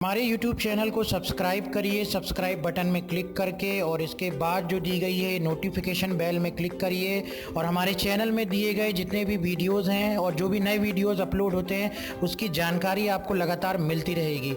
हमारे YouTube channel को subscribe करिए, सब्सक्राइब बटन में क्लिक करके, और इसके बाद जो दी गई है नोटिफिकेशन बेल में क्लिक करिए। और हमारे चैनल में दिए गए जितने भी वीडियोस हैं और जो भी नए वीडियोस अपलोड होते हैं उसकी जानकारी आपको लगातार मिलती रहेगी।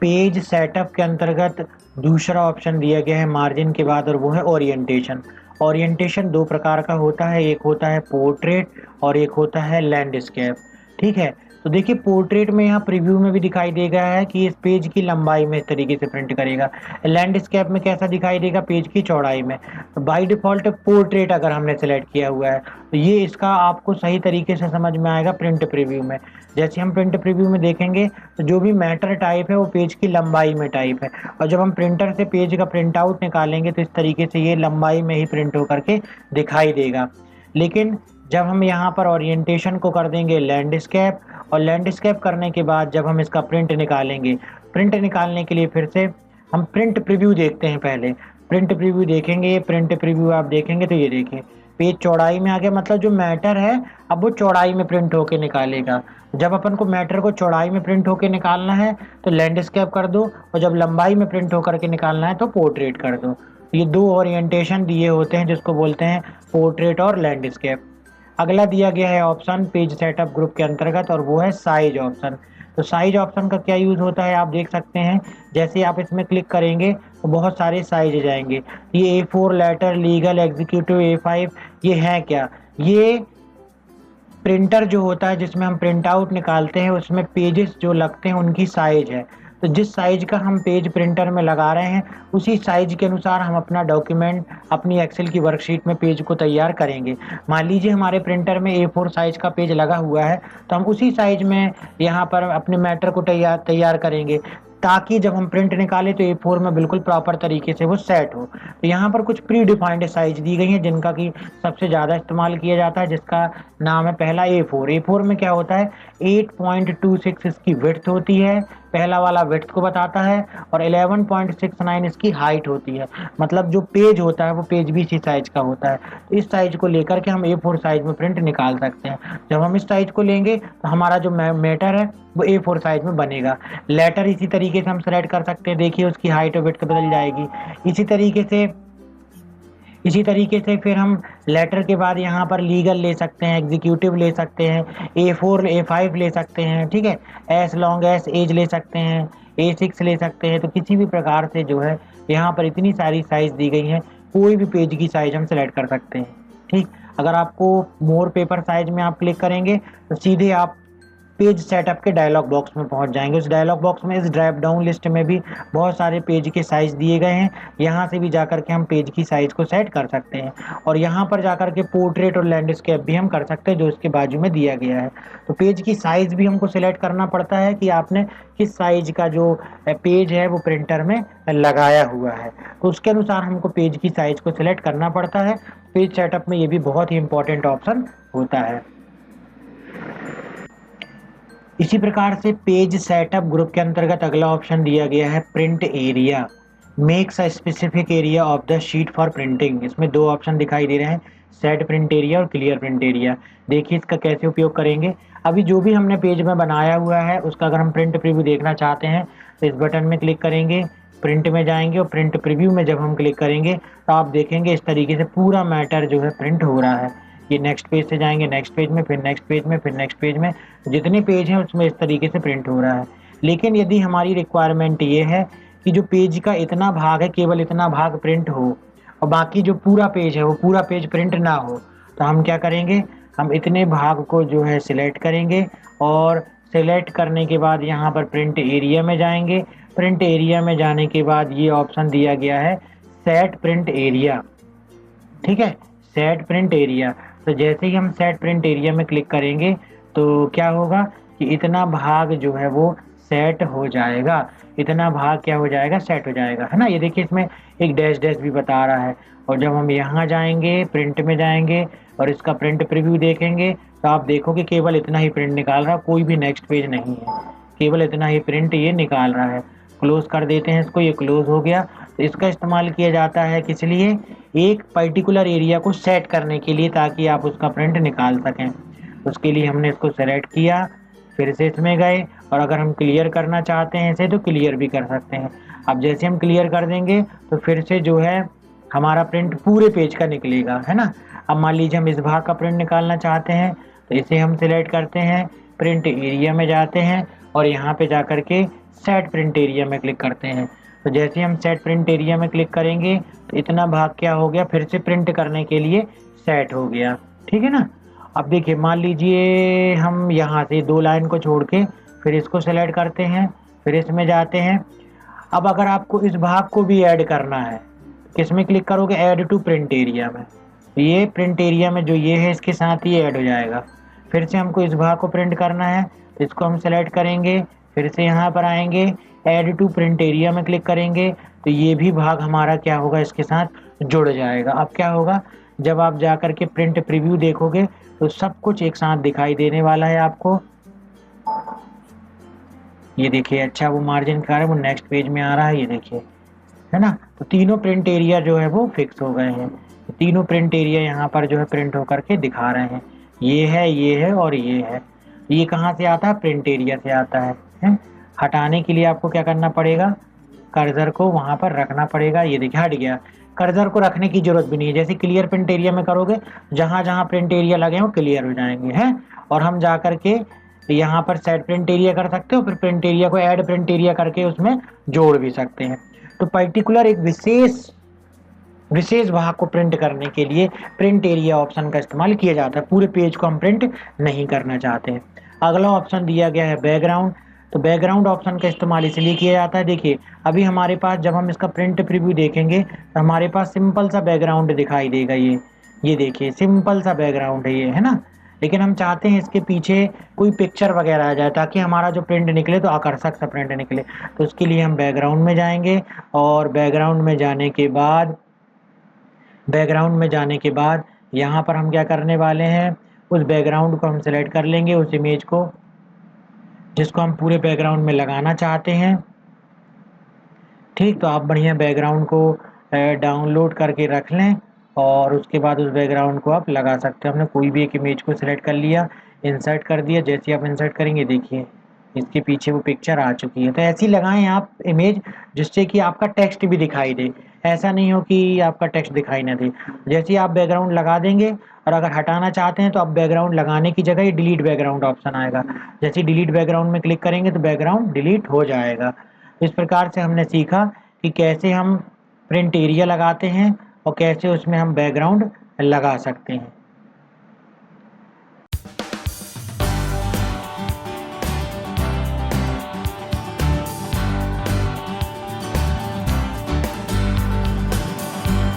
पेज सेटअप के अंतर्गत दूसरा ऑप्शन दिया गया है मार्जिन के बाद, और वो है ओरिएंटेशन। ओरिएंटेशन दो प्रकार का होता है, एक होता है पोर्ट्रेट और एक होता है लैंडस्केप। ठीक है, तो देखिए पोर्ट्रेट में यहाँ प्रीव्यू में भी दिखाई दे गया है कि इस पेज की लंबाई में इस तरीके से प्रिंट करेगा। लैंडस्केप में कैसा दिखाई देगा, पेज की चौड़ाई में। तो बाय डिफॉल्ट पोर्ट्रेट अगर हमने सेलेक्ट किया हुआ है तो ये इसका आपको सही तरीके से समझ में आएगा प्रिंट प्रीव्यू में। जैसे हम प्रिंट प्रीव्यू में देखेंगे तो जो भी मैटर टाइप है वो पेज की लंबाई में टाइप है, और जब हम प्रिंटर से पेज का प्रिंट आउट निकालेंगे तो इस तरीके से ये लंबाई में ही प्रिंट होकर के दिखाई देगा। लेकिन जब हम यहाँ पर ओरिएंटेशन को कर देंगे लैंडस्केप, और लैंडस्केप करने के बाद जब हम इसका प्रिंट निकालेंगे, प्रिंट निकालने के लिए फिर से हम प्रिंट प्रीव्यू देखते हैं। पहले प्रिंट प्रीव्यू देखेंगे, प्रिंट प्रीव्यू आप देखेंगे तो ये देखिए पेज चौड़ाई में आ गया, मतलब जो मैटर है अब वो चौड़ाई में प्रिंट होके निकालेगा। जब अपन को मैटर को चौड़ाई में प्रिंट होके निकालना है तो लैंडस्केप कर दो, और जब लंबाई में प्रिंट होकर के निकालना है तो पोर्ट्रेट कर दो। ये दो ओरिएंटेशन दिए होते हैं जिसको बोलते हैं पोर्ट्रेट और लैंडस्केप। अगला दिया गया है ऑप्शन पेज सेटअप ग्रुप के अंतर्गत, और वो है साइज ऑप्शन। तो साइज ऑप्शन का क्या यूज़ होता है आप देख सकते हैं। जैसे आप इसमें क्लिक करेंगे तो बहुत सारे साइज जाएंगे। ये A4 letter, legal, executive, A5, ये है क्या, ये प्रिंटर जो होता है जिसमें हम प्रिंट आउट निकालते हैं उसमें पेजेस जो लगते हैं उनकी साइज है। तो जिस साइज का हम पेज प्रिंटर में लगा रहे हैं उसी साइज के अनुसार हम अपना डॉक्यूमेंट अपनी एक्सेल की वर्कशीट में पेज को तैयार करेंगे। मान लीजिए हमारे प्रिंटर में A4 साइज का पेज लगा हुआ है तो हम उसी साइज में यहाँ पर अपने मैटर को तैयार करेंगे, ताकि जब हम प्रिंट निकालें तो A4 में बिल्कुल प्रॉपर तरीके से वो सेट हो। तो यहाँ पर कुछ प्री डिफाइंड साइज दी गई हैं जिनका कि सबसे ज़्यादा इस्तेमाल किया जाता है, जिसका नाम है पहला A4। A4 में क्या होता है, 8.26 इसकी विड्थ होती है, पहला वाला विड्थ को बताता है, और 11.69 इसकी हाइट होती है। मतलब जो पेज होता है वो पेज भी इसी साइज का होता है। तो इस साइज को लेकर के हम A4 साइज में प्रिंट निकाल सकते हैं। जब हम इस साइज को लेंगे तो हमारा जो मैटर है वो A4 साइज में बनेगा। लेटर इसी तरीके से हम सेलेक्ट कर सकते हैं, देखिए उसकी हाइट और विड्थ बदल जाएगी। इसी तरीके से फिर हम लेटर के बाद यहाँ पर लीगल ले सकते हैं, एग्जीक्यूटिव ले सकते हैं, A4 A5 ले सकते हैं, ठीक है, एस लॉन्ग एस एज ले सकते हैं, A6 ले सकते हैं। तो किसी भी प्रकार से जो है यहाँ पर इतनी सारी साइज दी गई हैं, कोई भी पेज की साइज हम सेलेक्ट कर सकते हैं। ठीक, अगर आपको मोर पेपर साइज में आप क्लिक करेंगे तो सीधे आप पेज सेटअप के डायलॉग बॉक्स में पहुंच जाएंगे। उस डायलॉग बॉक्स में इस ड्रॉप डाउन लिस्ट में भी बहुत सारे पेज के साइज दिए गए हैं, यहाँ से भी जाकर के हम पेज की साइज को सेट कर सकते हैं। और यहाँ पर जाकर के पोर्ट्रेट और लैंडस्केप भी हम कर सकते हैं जो इसके बाजू में दिया गया है। तो पेज की साइज भी हमको सिलेक्ट करना पड़ता है कि आपने किस साइज का जो पेज है वो प्रिंटर में लगाया हुआ है, तो उसके अनुसार हमको पेज की साइज को सिलेक्ट करना पड़ता है। पेज सेटअप में ये भी बहुत ही इंपॉर्टेंट ऑप्शन होता है। इसी प्रकार से पेज सेटअप ग्रुप के अंतर्गत अगला ऑप्शन दिया गया है print area. Makes a specific area of the sheet for printing. इसमें दो ऑप्शन दिखाई दे रहे हैं, सेट प्रिंट एरिया और क्लियर प्रिंट एरिया। देखिए इसका कैसे उपयोग करेंगे। अभी जो भी हमने पेज में बनाया हुआ है उसका अगर हम प्रिंट प्रीव्यू देखना चाहते हैं तो इस बटन में क्लिक करेंगे, प्रिंट में जाएंगे, और प्रिंट प्रीव्यू में जब हम क्लिक करेंगे तो आप देखेंगे इस तरीके से पूरा मैटर जो है प्रिंट हो रहा है। ये नेक्स्ट पेज से जाएंगे, नेक्स्ट पेज में, फिर नेक्स्ट पेज में, फिर नेक्स्ट पेज में, जितने पेज हैं उसमें इस तरीके से प्रिंट हो रहा है। लेकिन यदि हमारी रिक्वायरमेंट ये है कि जो पेज का इतना भाग है केवल इतना भाग प्रिंट हो और बाकी जो पूरा पेज है वो पूरा पेज प्रिंट ना हो, तो हम क्या करेंगे, हम इतने भाग को जो है सिलेक्ट करेंगे, और सिलेक्ट करने के बाद यहाँ पर प्रिंट एरिया में जाएंगे। प्रिंट एरिया में जाने के बाद ये ऑप्शन दिया गया है सेट प्रिंट एरिया। ठीक है, सेट प्रिंट एरिया। तो जैसे ही हम सेट प्रिंट एरिया में क्लिक करेंगे तो क्या होगा कि इतना भाग जो है वो सेट हो जाएगा। इतना भाग क्या हो जाएगा, सेट हो जाएगा, है ना। ये देखिए इसमें एक डैश डैश भी बता रहा है। और जब हम यहाँ जाएंगे, प्रिंट में जाएंगे और इसका प्रिंट प्रीव्यू देखेंगे तो आप देखोगे केवल इतना ही प्रिंट निकाल रहा है, कोई भी नेक्स्ट पेज नहीं है, केवल इतना ही प्रिंट ये निकाल रहा है। क्लोज कर देते हैं इसको, ये क्लोज हो गया। तो इसका इस्तेमाल किया जाता है किस लिए, एक पर्टिकुलर एरिया को सेट करने के लिए, ताकि आप उसका प्रिंट निकाल सकें। उसके लिए हमने इसको सेलेक्ट किया, फिर से इसमें गए, और अगर हम क्लियर करना चाहते हैं इसे तो क्लियर भी कर सकते हैं। अब जैसे हम क्लियर कर देंगे तो फिर से जो है हमारा प्रिंट पूरे पेज का निकलेगा, है ना। अब मान लीजिए हम इस भाग का प्रिंट निकालना चाहते हैं, तो इसे हम सिलेक्ट करते हैं, प्रिंट एरिया में जाते हैं और यहाँ पे जा कर के सेट प्रिंट एरिया में क्लिक करते हैं। तो जैसे हम सेट प्रिंट एरिया में क्लिक करेंगे तो इतना भाग क्या हो गया, फिर से प्रिंट करने के लिए सेट हो गया, ठीक है ना। अब देखिए मान लीजिए हम यहाँ से 2 लाइन को छोड़ के फिर इसको सेलेक्ट करते हैं, फिर इसमें जाते हैं। अब अगर आपको इस भाग को भी ऐड करना है, किस में क्लिक करोगे, ऐड टू प्रिंट एरिया में। ये प्रिंट एरिया में जो ये है इसके साथ ही ऐड हो जाएगा। फिर से हमको इस भाग को प्रिंट करना है तो इसको हम सेलेक्ट करेंगे, फिर से यहाँ पर आएंगे, ऐड टू प्रिंट एरिया में क्लिक करेंगे तो ये भी भाग हमारा क्या होगा, इसके साथ जुड़ जाएगा। अब क्या होगा, जब आप जा कर के प्रिंट प्रीव्यू देखोगे तो सब कुछ एक साथ दिखाई देने वाला है आपको। ये देखिए, अच्छा वो मार्जिन का है वो नेक्स्ट पेज में आ रहा है, ये देखिए, है ना। तो तीनों प्रिंट एरिया जो है वो फिक्स हो गए हैं। तीनों प्रिंट एरिया यहाँ पर जो है प्रिंट होकर के दिखा रहे हैं, ये है और ये है। ये कहाँ से आता है, प्रिंट एरिया से आता है। हटाने के लिए आपको क्या करना पड़ेगा, कर्सर को वहाँ पर रखना पड़ेगा। ये देखिए हट गया, कर्सर को रखने की जरूरत भी नहीं है। जैसे क्लियर प्रिंट एरिया में करोगे, जहाँ जहाँ प्रिंट एरिया लगे हैं वो क्लियर हो जाएंगे, हैं। और हम जा करके यहाँ पर सेट प्रिंट एरिया कर सकते हो, फिर प्रिंट एरिया को ऐड प्रिंट एरिया करके उसमें जोड़ भी सकते हैं। तो पर्टिकुलर एक विशेष भाग को प्रिंट करने के लिए प्रिंट एरिया ऑप्शन का इस्तेमाल किया जाता है। पूरे पेज को हम प्रिंट नहीं करना चाहते हैं। अगला ऑप्शन दिया गया है बैकग्राउंड। तो बैकग्राउंड ऑप्शन का इस्तेमाल इसलिए किया जाता है, देखिए अभी हमारे पास जब हम इसका प्रिंट प्रीव्यू देखेंगे तो हमारे पास सिंपल सा बैकग्राउंड दिखाई देगा। ये देखिए सिंपल सा बैकग्राउंड है ये, है ना। लेकिन हम चाहते हैं इसके पीछे कोई पिक्चर वगैरह आ जाए ताकि हमारा जो प्रिंट निकले तो आकर्षक सा प्रिंट निकले। तो उसके लिए हम बैकग्राउंड में जाएंगे और बैकग्राउंड में जाने के बाद यहाँ पर हम क्या करने वाले हैं, उस बैकग्राउंड को हम सेलेक्ट कर लेंगे, उस इमेज को जिसको हम पूरे बैकग्राउंड में लगाना चाहते हैं। ठीक, तो आप बढ़िया बैकग्राउंड को डाउनलोड करके रख लें और उसके बाद उस बैकग्राउंड को आप लगा सकते हो। हमने कोई भी एक इमेज को सिलेक्ट कर लिया, इंसर्ट कर दिया। जैसे आप इंसर्ट करेंगे देखिए इसके पीछे वो पिक्चर आ चुकी है। तो ऐसी लगाएं आप इमेज जिससे कि आपका टेक्स्ट भी दिखाई दे। ऐसा नहीं हो कि आपका टेक्स्ट दिखाई ना दे। जैसे ही आप बैकग्राउंड लगा देंगे और अगर हटाना चाहते हैं तो आप बैकग्राउंड लगाने की जगह ये डिलीट बैकग्राउंड ऑप्शन आएगा। जैसे डिलीट बैकग्राउंड में क्लिक करेंगे तो बैकग्राउंड डिलीट हो जाएगा। इस प्रकार से हमने सीखा कि कैसे हम प्रिंट एरिया लगाते हैं और कैसे उसमें हम बैकग्राउंड लगा सकते हैं।